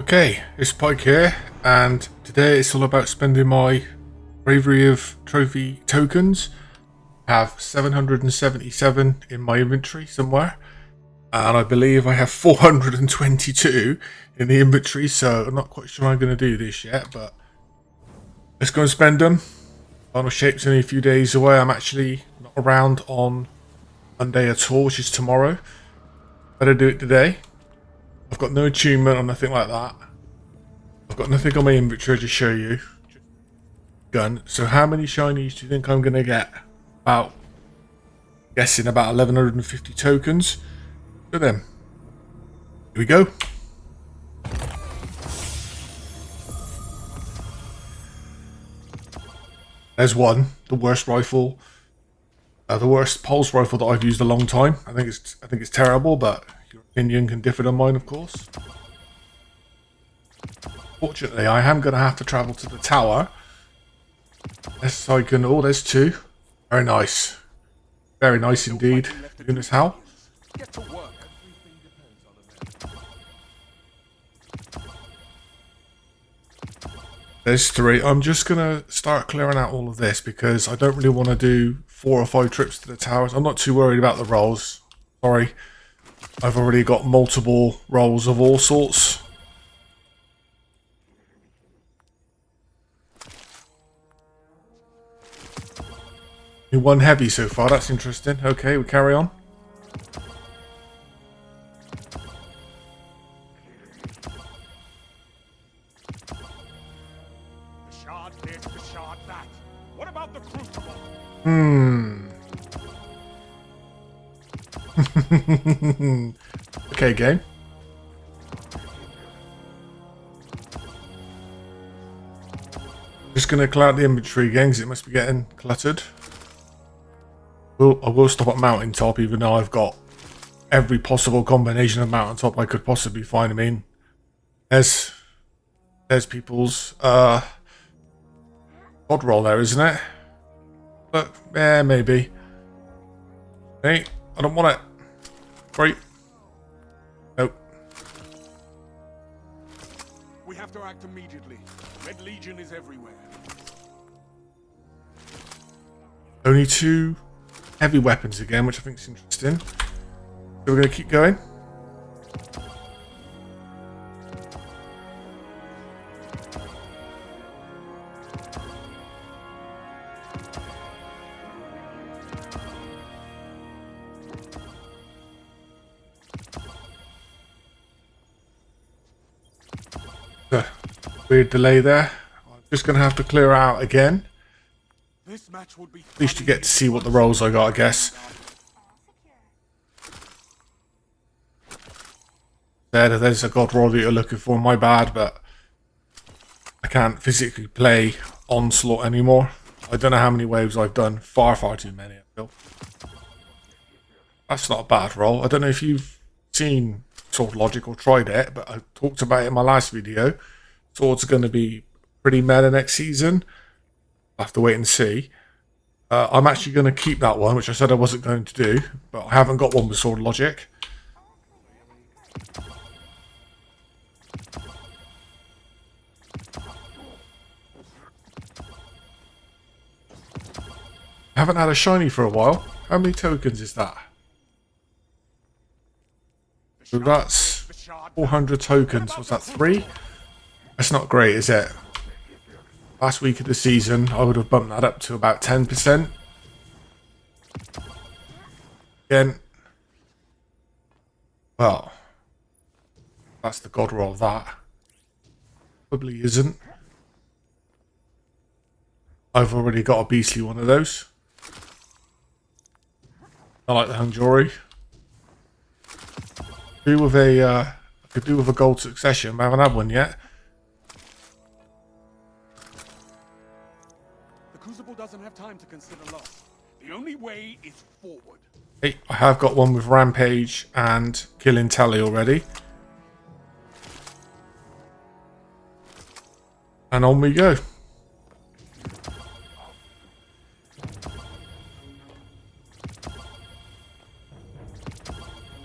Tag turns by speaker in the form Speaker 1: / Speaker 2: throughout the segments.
Speaker 1: Okay, it's Pike here, and today it's all about spending my Bravery of Trophy tokens. I have 777 in my inventory somewhere, and I believe I have 422 in the inventory, so I'm not quite sure I'm going to do this yet, but let's go and spend them. Final Shape's only a few days away. I'm actually not around on Monday at all, which is tomorrow. Better do it today. I've got no achievement or nothing like that. I've got nothing on my inventory to show you. Gun. So how many shinies do you think I'm going to get? About, guessing about 1150 tokens. So then, here we go. There's one. The worst rifle. The worst pulse rifle that I've used a long time. I think it's terrible, but your opinion can differ than mine, of course. Fortunately, I am going to have to travel to the tower. Yes, I can. Oh, there's two. Very nice. Very nice indeed. Goodness, how? There's three. I'm just going to start clearing out all of this because I don't really want to do 4 or 5 trips to the towers. I'm not too worried about the rolls. Sorry. I've already got multiple rolls of all sorts. One heavy so far. That's interesting. Okay, we carry on.
Speaker 2: What about the crucible?
Speaker 1: Okay, game. Just gonna clear out the inventory again because it must be getting cluttered. I will stop at mountaintop, even though I've got every possible combination of mountaintop I could possibly find. I mean, there's people's God roll there, isn't it? But yeah, maybe. Hey, I don't want it. Right. Nope.
Speaker 2: We have to act immediately. Red Legion is everywhere.
Speaker 1: Only 2 heavy weapons again, which I think is interesting. So we're going to keep going. Weird delay there. I'm just going to have to clear out again.
Speaker 2: This match would be
Speaker 1: At least you get to see what the rolls I got, I guess. There's a god roll that you're looking for. My bad, but I can't physically play Onslaught anymore. I don't know how many waves I've done. Far too many, I feel. That's not a bad roll. I don't know if you've seen Sword Logic or tried it, but I talked about it in my last video. Swords are going to be pretty meta next season. I'll have to wait and see. I'm actually going to keep that one, which I said I wasn't going to do, but I haven't got one with Sword Logic. I haven't had a shiny for a while. How many tokens is that? So that's 400 tokens. Was that 3? That's not great, is it? Last week of the season, I would have bumped that up to about 10%. Again, well, that's the god roll of that. Probably isn't. I've already got a beastly one of those. I like the Hangjori. I could do with a gold succession, but I haven't had one yet.
Speaker 2: The crucible doesn't have time to consider loss. The only way is forward.
Speaker 1: Hey, I have got one with Rampage and Killing Tally already. And on we go.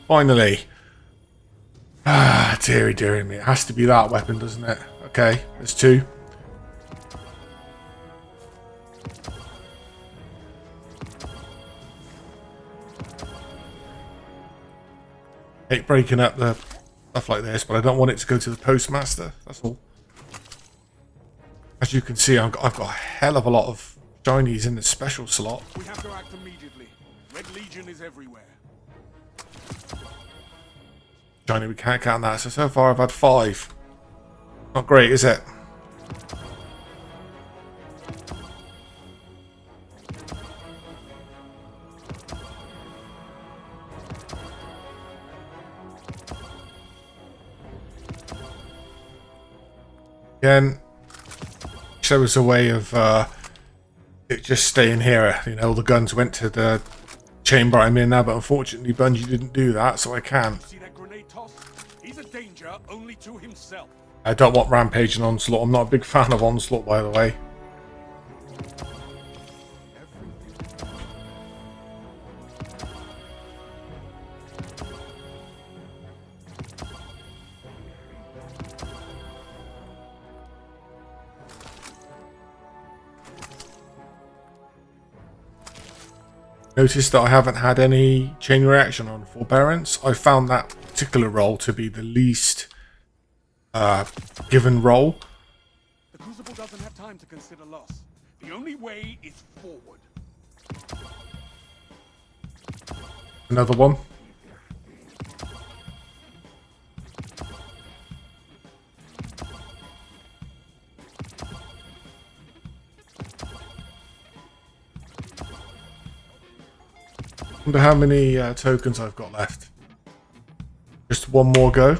Speaker 1: Finally. dearie, dearie me. It has to be that weapon, doesn't it? Okay, there's two. Hate breaking up the stuff like this, but I don't want it to go to the postmaster. That's all. As you can see, I've got a hell of a lot of shinies in the special slot.
Speaker 2: We have to act immediately. Red Legion is everywhere.
Speaker 1: Shiny, we can't count that. So far I've had 5. Not great, is it? Again, show us a way of it just staying here. You know, all the guns went to the chamber I'm in now, but unfortunately Bungie didn't do that, so I can't.
Speaker 2: See that grenade toss? He's a danger only to himself.
Speaker 1: I don't want Rampage and Onslaught. I'm not a big fan of Onslaught, by the way. Notice that I haven't had any chain reaction on Forbearance. I found that particular role to be the least given role.
Speaker 2: The Crucible doesn't have time to consider loss. The only way is forward.
Speaker 1: Another one. Wonder how many tokens I've got left. Just one more go.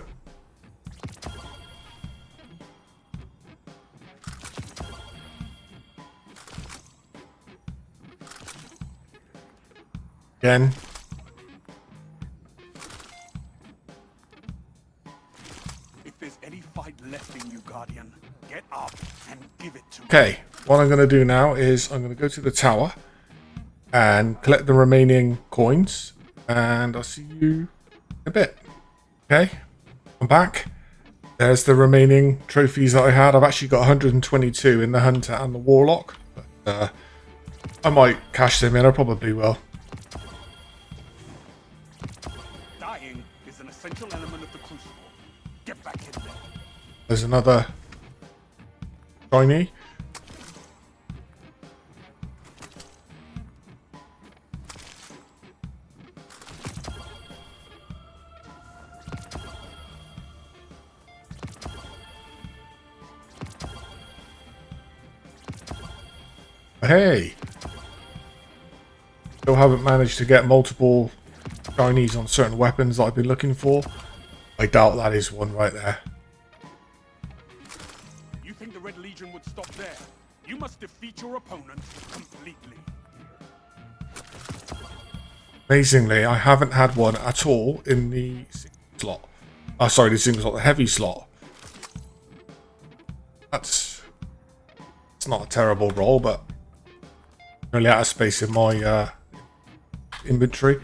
Speaker 1: Again.
Speaker 2: If there's any fight left in you, Guardian, get up and give it to me.
Speaker 1: Okay, what I'm going to do now is I'm going to go to the tower and collect the remaining coins, and I'll see you in a bit. Okay, I'm back. There's the remaining trophies that I had. I've actually got 122 in the Hunter and the Warlock, but I might cash them in. I probably will.
Speaker 2: Dying is an essential element of the Crucible. Get back in there.
Speaker 1: There's another shiny. Hey! Still haven't managed to get multiple shinies on certain weapons that I've been looking for. I doubt that is one right there.
Speaker 2: You think the Red Legion would stop there? You must defeat your opponent completely.
Speaker 1: Amazingly, I haven't had one at all in the single slot. Oh, sorry, the single slot, the heavy slot. It's not a terrible roll, but really out of space in my inventory.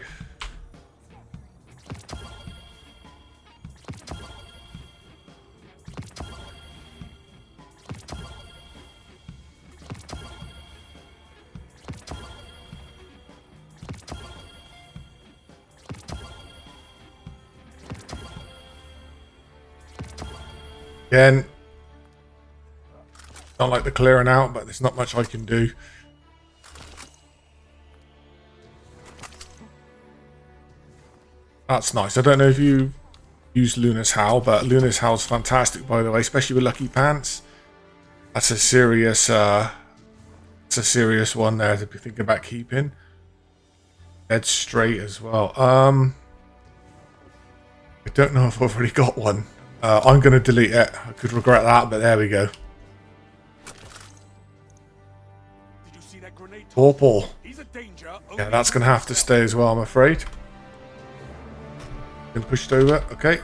Speaker 1: Again, don't like the clearing out, but there's not much I can do. That's nice. I don't know if you use Luna's Howl, but Luna's Howl's fantastic, by the way, especially with Lucky Pants. That's a serious one there to be thinking about keeping. Dead straight as well. I don't know if I've already got one. I'm going to delete it. I could regret that, but there we go.
Speaker 2: Did you see that grenade?
Speaker 1: Purple.
Speaker 2: He's a danger.
Speaker 1: Yeah, that's going to have to stay as well, I'm afraid. Been pushed over. Okay.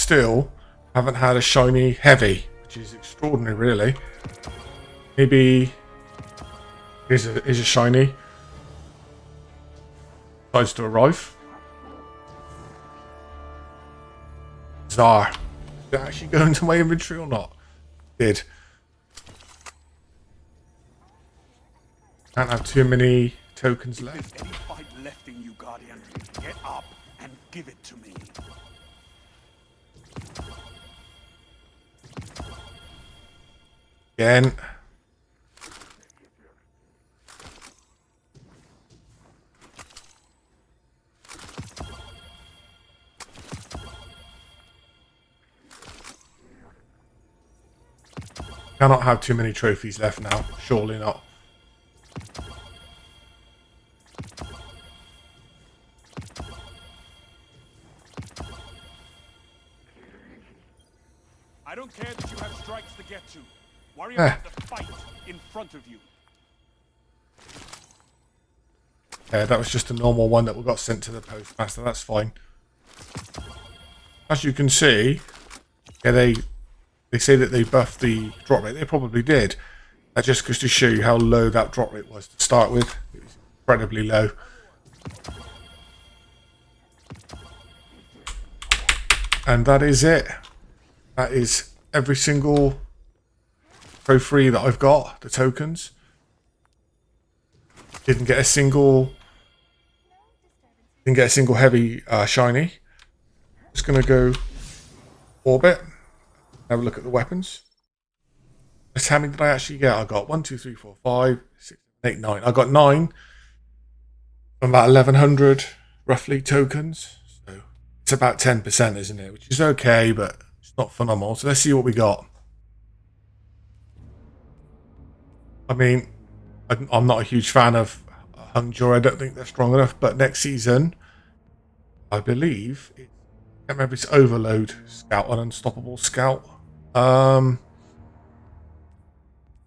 Speaker 1: still haven't had a shiny heavy, which is extraordinary, really. Maybe here's a shiny. Decides to arrive. Bizarre. Did it actually go into my inventory or not? Did. Can't have too many tokens left.
Speaker 2: If there's any fight left in you, Guardian, get up and give it to me.
Speaker 1: Again. Cannot have too many trophies left now. Surely not.
Speaker 2: I don't care that you have strikes to get to. Worry about the fight in front of you.
Speaker 1: Yeah, that was just a normal one that we got sent to the postmaster. That's fine. As you can see, yeah, they say that they buffed the drop rate. They probably did. That just goes to show you how low that drop rate was to start with. It was incredibly low. And that is it. That is every single trophy that I've got, the tokens. Didn't get a single heavy shiny. Just gonna go orbit. Have a look at the weapons. Just how many did I actually get? I got 1, 2, 3, 4, 5, 6, 7, 8, 9. I got 9 from about 1100 roughly tokens. So it's about 10%, isn't it? Which is okay, but it's not phenomenal. So let's see what we got. I mean, I'm not a huge fan of Hungjaw. I don't think they're strong enough. But next season, I believe, I can't remember if it's Overload Scout, an Unstoppable Scout. I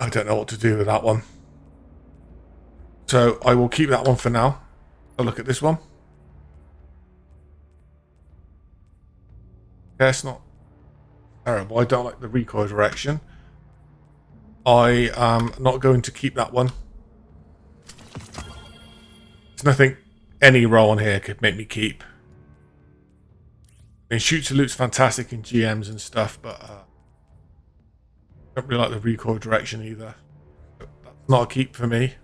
Speaker 1: don't know what to do with that one. So I will keep that one for now. I'll look at this one. Yeah, it's not terrible. I don't like the recoil direction. I am not going to keep that one. There's nothing any roll on here could make me keep. I mean, shoot to loot's fantastic in GMs and stuff, but I don't really like the recoil direction either. That's not a keep for me.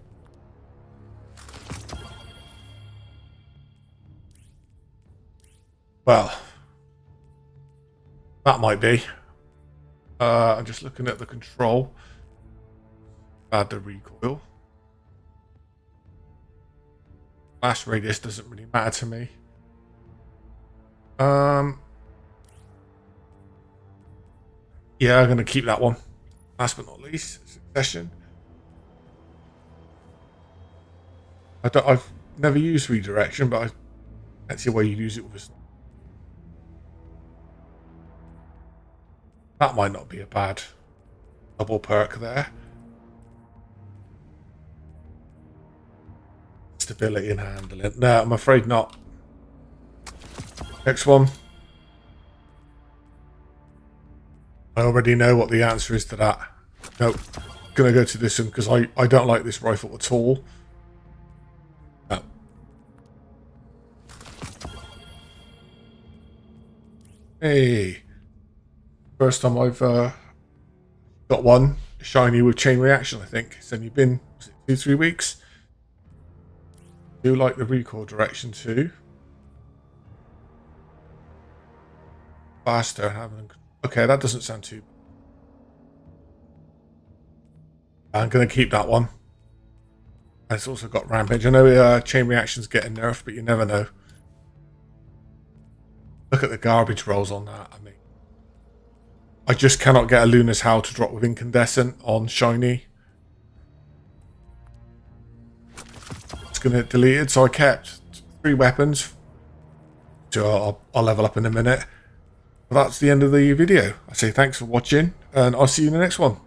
Speaker 1: Well, that might be. I'm just looking at the control. Add the recoil. Blast radius doesn't really matter to me. Yeah, I'm going to keep that one. Last but not least, Succession. I've never used redirection, but I can't see why you use it with a... That might not be a bad double perk there. Stability and handling. No, I'm afraid not. Next one. I already know what the answer is to that. Nope. Gonna go to this one because I don't like this rifle at all. No. Hey. First time I've got one shiny with chain reaction, I think. It's only been 2-3 weeks. Do like the recoil direction too. Faster and having... Okay, that doesn't sound too... I'm going to keep that one. And it's also got Rampage. I know chain reaction's getting nerfed, but you never know. Look at the garbage rolls on that. I mean, I just cannot get a Luna's Howl to drop with Incandescent on shiny. It's going to get deleted, so I kept 3 weapons. So I'll level up in a minute. That's the end of the video. I say thanks for watching, and I'll see you in the next one.